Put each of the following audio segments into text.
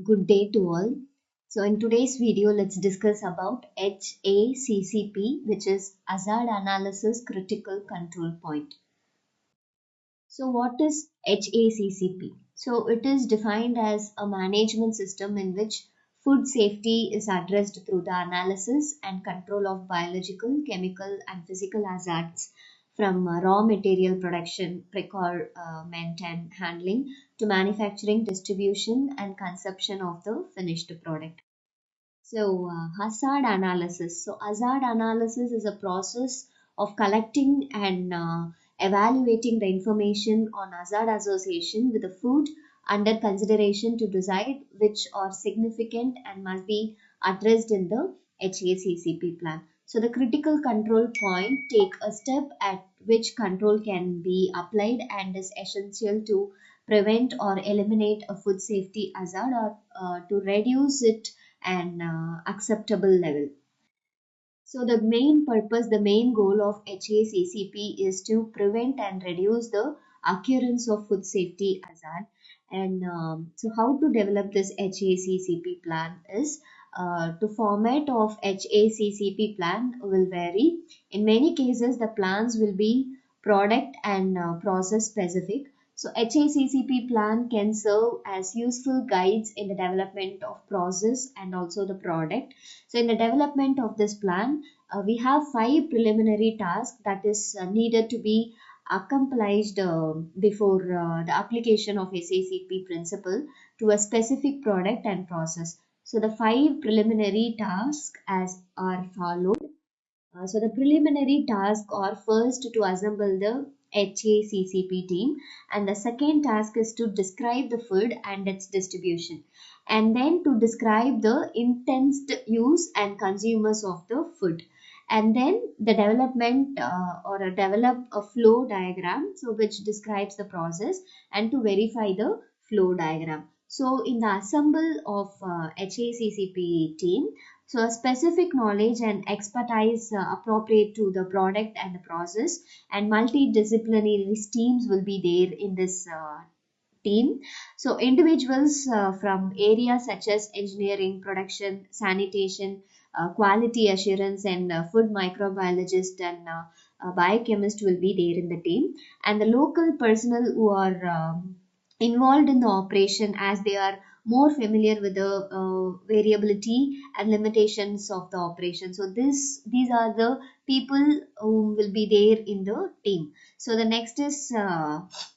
Good day to all. So in today's video, let's discuss about HACCP, which is Hazard Analysis Critical Control Point. So what is HACCP? So it is defined as a management system in which food safety is addressed through the analysis and control of biological, chemical and physical hazards from raw material production, procurement and handling to manufacturing, distribution and consumption of the finished product. So, hazard analysis. So, hazard analysis is a process of collecting and evaluating the information on hazard association with the food under consideration to decide which are significant and must be addressed in the HACCP plan. So, the critical control point take a step at which control can be applied and is essential to prevent or eliminate a food safety hazard or to reduce it an acceptable level. So the main purpose, the main goal of HACCP is to prevent and reduce the occurrence of food safety hazard. And so how to develop this HACCP plan is to format of HACCP plan will vary. In many cases, the plans will be product and process specific. So HACCP plan can serve as useful guides in the development of process and also the product. So in the development of this plan, we have five preliminary tasks that is needed to be accomplished before the application of SACP principle to a specific product and process. So the five preliminary tasks as are followed. So the preliminary tasks are first to assemble the HACCP team, and the second task is to describe the food and its distribution, and then to describe the intended use and consumers of the food, and then the development develop a flow diagram so which describes the process and to verify the flow diagram. So in the assemble of HACCP team, so a specific knowledge and expertise appropriate to the product and the process and multidisciplinary teams will be there in this team. So individuals from areas such as engineering, production, sanitation, quality assurance and food microbiologist and biochemist will be there in the team, and the local personnel who are involved in the operation as they are more familiar with the variability and limitations of the operation. So these are the people who will be there in the team. So the next is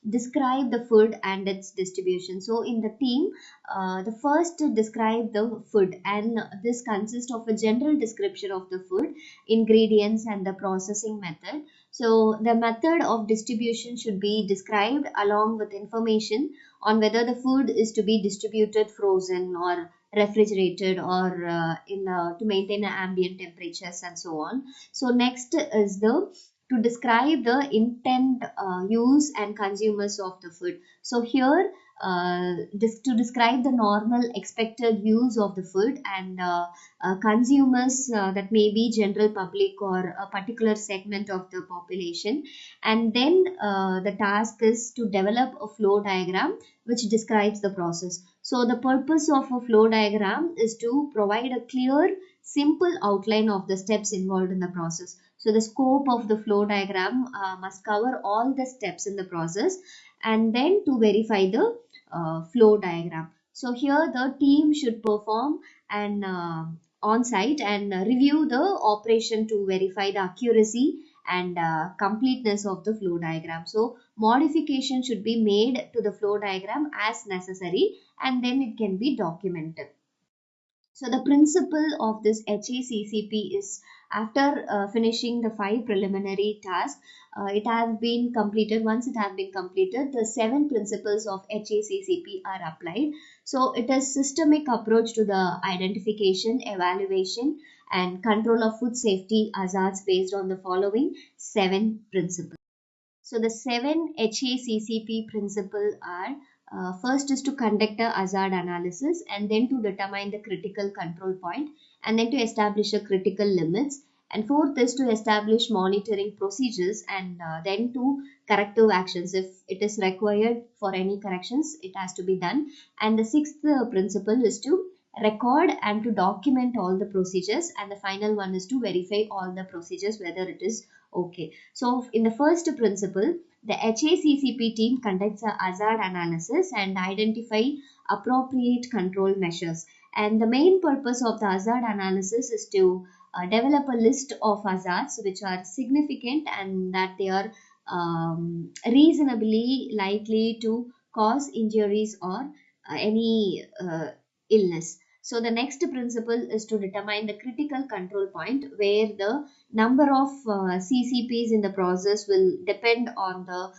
describe the food and its distribution. So in the team, the first describe the food, and this consists of a general description of the food, ingredients and the processing method. So the method of distribution should be described along with information on whether the food is to be distributed frozen or refrigerated or to maintain ambient temperatures and so on. So next is the to describe the intent, use and consumers of the food. So here to describe the normal expected use of the food and consumers that may be general public or a particular segment of the population. And then the task is to develop a flow diagram which describes the process. So the purpose of a flow diagram is to provide a clear, simple outline of the steps involved in the process. So the scope of the flow diagram must cover all the steps in the process, and then to verify the flow diagram. So here the team should perform an on site and review the operation to verify the accuracy and completeness of the flow diagram. So modification should be made to the flow diagram as necessary, and then it can be documented. So the principle of this HACCP is after finishing the five preliminary tasks, it has been completed. Once it has been completed, the seven principles of HACCP are applied. So it is systemic approach to the identification, evaluation and control of food safety hazards based on the following seven principles. So the seven HACCP principles are first is to conduct a hazard analysis, and then to determine the critical control point, and then to establish a critical limits, And fourth is to establish monitoring procedures, and then to corrective actions. If it is required for any corrections, it has to be done. And the sixth principle is to record and to document all the procedures, and the final one is to verify all the procedures whether it is okay. So in the first principle, the HACCP team conducts a hazard analysis and identify appropriate control measures. And the main purpose of the hazard analysis is to develop a list of hazards which are significant and that they are reasonably likely to cause injuries or any illness. So the next principle is to determine the critical control point, where the number of CCPs in the process will depend on the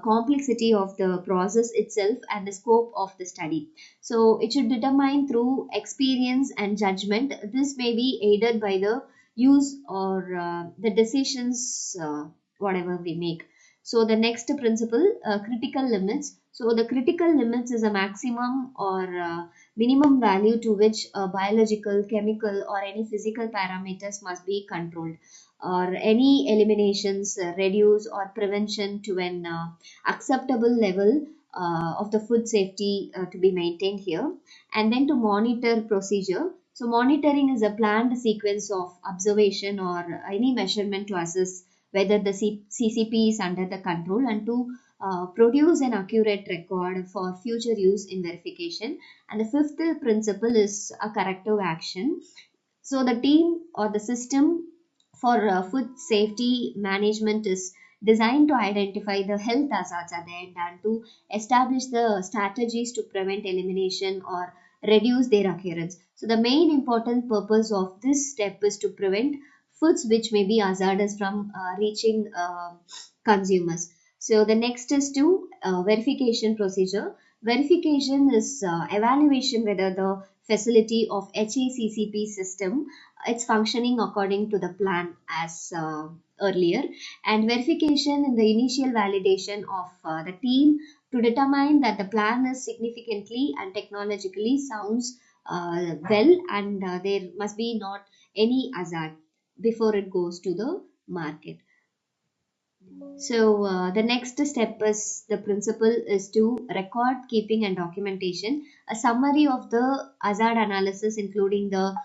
complexity of the process itself and the scope of the study. So it should determine through experience and judgment. This may be aided by the use or the decisions whatever we make. So the next principle, critical limits. So the critical limits is a maximum or minimum value to which biological, chemical or any physical parameters must be controlled, or any eliminations, reduce or prevention to an acceptable level of the food safety to be maintained here. And then to monitor procedure. So monitoring is a planned sequence of observation or any measurement to assess whether the CCP is under the control, and to produce an accurate record for future use in verification. And the fifth principle is a corrective action. So the team or the system for food safety management is designed to identify the health hazards at the end and to establish the strategies to prevent elimination or reduce their occurrence. So the main important purpose of this step is to prevent foods which may be hazardous from reaching consumers. So the next is to verification procedure. Verification is evaluation whether the facility of HACCP system it's functioning according to the plan as earlier. And verification in the initial validation of the team to determine that the plan is significantly and technologically sounds well, and there must be not any hazard before it goes to the market. So the next step is the principle is to record keeping and documentation, a summary of the hazard analysis including the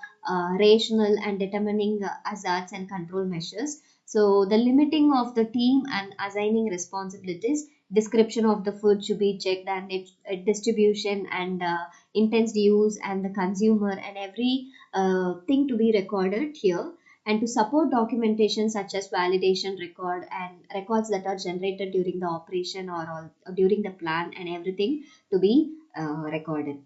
rational and determining hazards and control measures. So the limiting of the team and assigning responsibilities, description of the food should be checked, and its distribution and intended use and the consumer and every thing to be recorded here. And to support documentation such as validation record and records that are generated during the operation or during the plan, and everything to be recorded.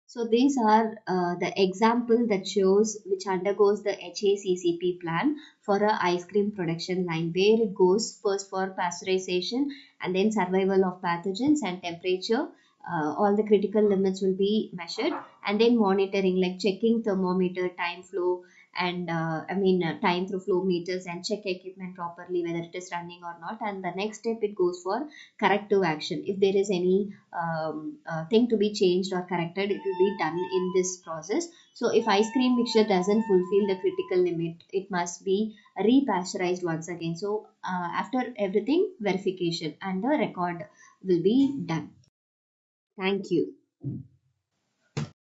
So these are the example that shows which undergoes the HACCP plan for a ice cream production line, where it goes first for pasteurization and then survival of pathogens and temperature. All the critical limits will be measured, and then monitoring like checking thermometer, time flow, and time through flow meters, and check equipment properly whether it is running or not. And the next step it goes for corrective action. If there is any thing to be changed or corrected, it will be done in this process. So if ice cream mixture doesn't fulfill the critical limit, it must be repasteurized once again. So after everything, verification and the record will be done. Thank you.